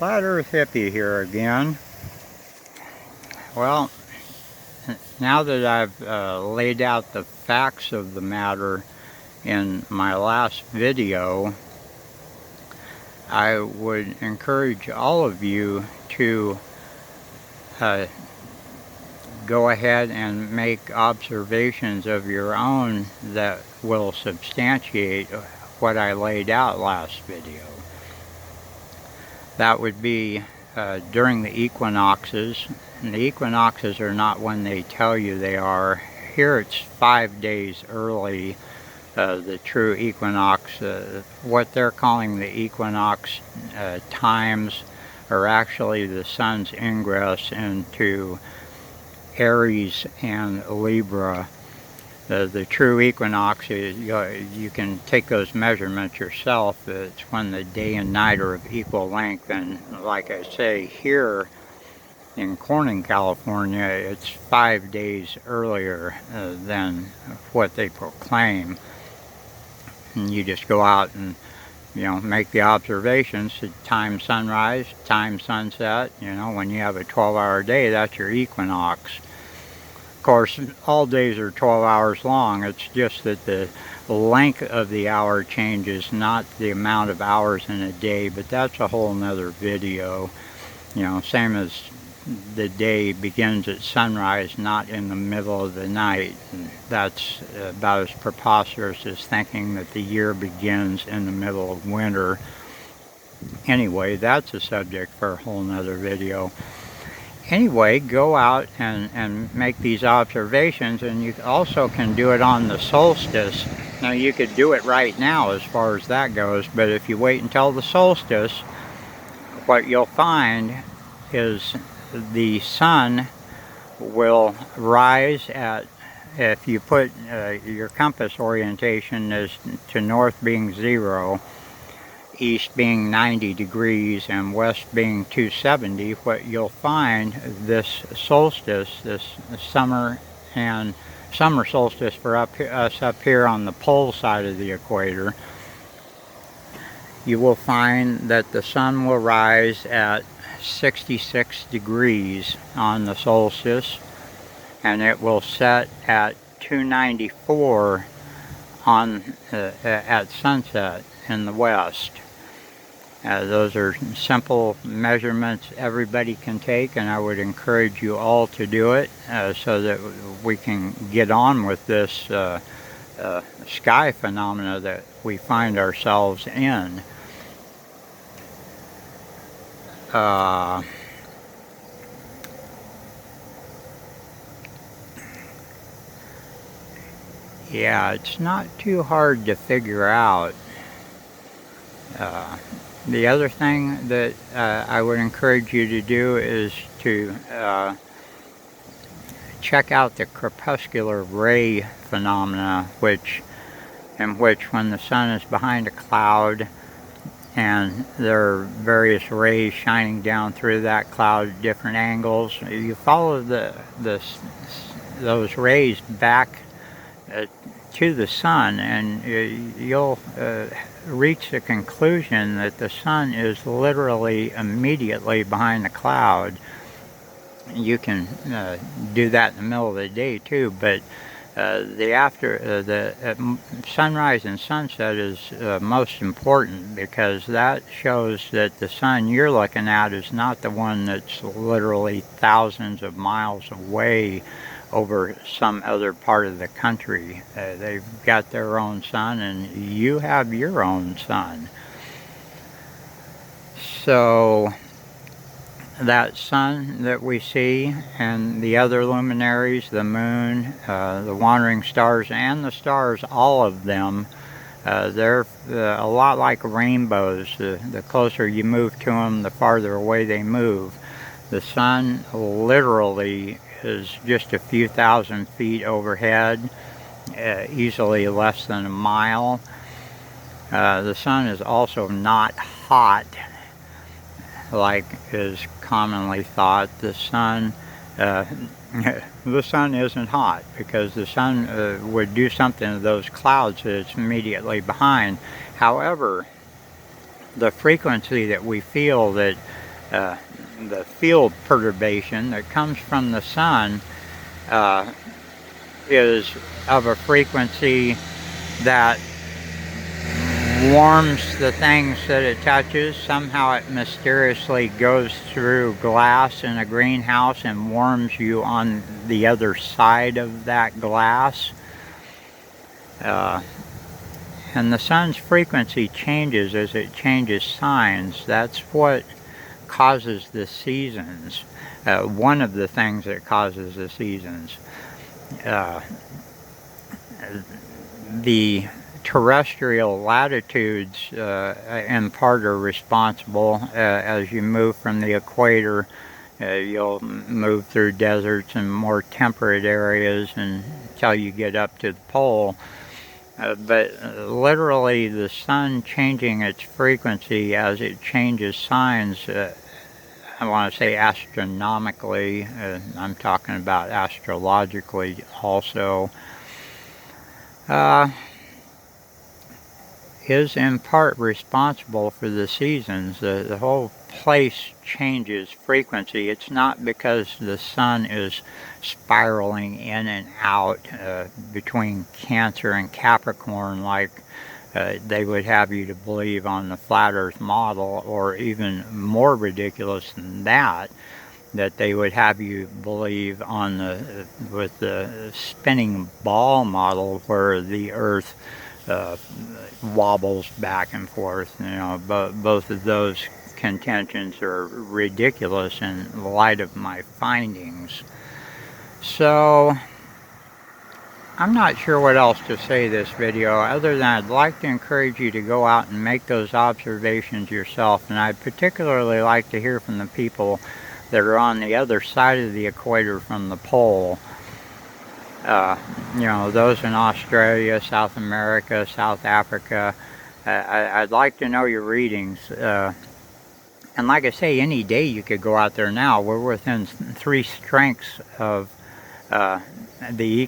Flat Earth Hippie here again. Well, now that I've laid out the facts of the matter in my last video, I would encourage all of you to go ahead and make observations of your own that will substantiate what I laid out last video. That would be during the equinoxes. And the equinoxes are not when they tell you they are. Here it's 5 days early, the true equinox. What they're calling the equinox times are actually the sun's ingress into Aries and Libra. The true equinox, you can take those measurements yourself. It's when the day and night are of equal length, and like I say, here in Corning, California, it's 5 days earlier than what they proclaim. And you just go out and make the observations to time sunrise, time sunset. When you have a 12-hour day, that's your equinox. Of course, all days are 12 hours long. It's just that the length of the hour changes, not the amount of hours in a day, but that's a whole nother video. Same as the day begins at sunrise, not in the middle of the night. And that's about as preposterous as thinking that the year begins in the middle of winter. Anyway, that's a subject for a whole nother video. Anyway, go out and make these observations, and you also can do it on the solstice. Now, you could do it right now as far as that goes, but if you wait until the solstice, what you'll find is the sun will rise at, if you put your compass orientation as to north being 0, east being 90 degrees, and west being 270, what you'll find this solstice, this summer solstice for us up here on the pole side of the equator, you will find that the sun will rise at 66 degrees on the solstice, and it will set at 294 at sunset in the west. Those are simple measurements everybody can take, and I would encourage you all to do it so that we can get on with this sky phenomena that we find ourselves in. Yeah, it's not too hard to figure out. The other thing that I would encourage you to do is to check out the crepuscular ray phenomena, in which when the sun is behind a cloud and there are various rays shining down through that cloud at different angles, you follow those rays back to the sun, and you'll reach the conclusion that the sun is literally immediately behind the cloud. You can do that in the middle of the day too, but the sunrise and sunset is most important, because that shows that the sun you're looking at is not the one that's literally thousands of miles away over some other part of the country. They've got their own sun, and you have your own sun. So that sun that we see and the other luminaries, the moon, the wandering stars, and the stars, all of them, they're a lot like rainbows. The closer you move to them, the farther away they move. The sun literally is just a few thousand feet overhead, easily less than a mile. The sun is also not hot like is commonly thought. The sun isn't hot, because the sun would do something to those clouds that it's immediately behind. However, the frequency that we feel that the field perturbation that comes from the sun is of a frequency that warms the things that it touches. Somehow it mysteriously goes through glass in a greenhouse and warms you on the other side of that glass. And the sun's frequency changes as it changes signs. That's what causes the seasons. One of the things that causes the seasons. The terrestrial latitudes in part are responsible. As you move from the equator, you'll move through deserts and more temperate areas until you get up to the pole. But literally the sun changing its frequency as it changes signs, I want to say astronomically, I'm talking about astrologically also, is in part responsible for the seasons. The whole place changes frequency. It's not because the sun is spiraling in and out between Cancer and Capricorn like they would have you to believe on the flat earth model, or even more ridiculous than that they would have you believe on with the spinning ball model where the earth wobbles back and forth. You know, both of those contentions are ridiculous in light of my findings. So I'm not sure what else to say this video other than I'd like to encourage you to go out and make those observations yourself, and I'd particularly like to hear from the people that are on the other side of the equator from the pole. You know, those in Australia, South America, South Africa. I'd like to know your readings. And like I say, any day you could go out there now. We're within 3 strengths of the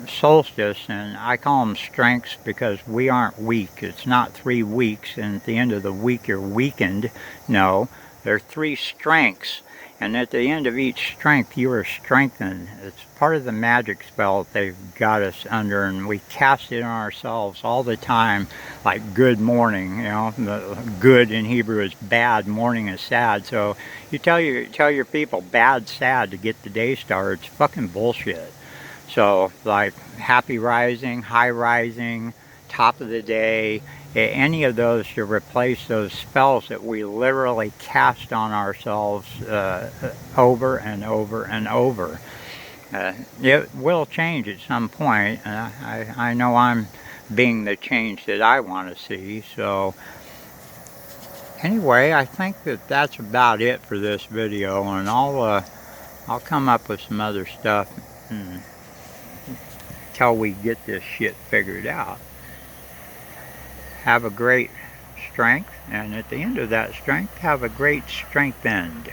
solstice, and I call them strengths because we aren't weak. It's not 3 weeks, and at the end of the week you're weakened. No, there are 3 strengths. And at the end of each strength, you are strengthened. It's part of the magic spell that they've got us under, and we cast it on ourselves all the time, like good morning. You know, the good in Hebrew is bad, morning is sad. So you tell your people bad, sad to get the day started. It's fucking bullshit. So like happy rising, high rising, top of the day, any of those to replace those spells that we literally cast on ourselves over and over and over. It will change at some point. I know I'm being the change that I want to see. So anyway, I think that's about it for this video, and I'll come up with some other stuff until we get this shit figured out. Have a great strength, and at the end of that strength, have a great strength end.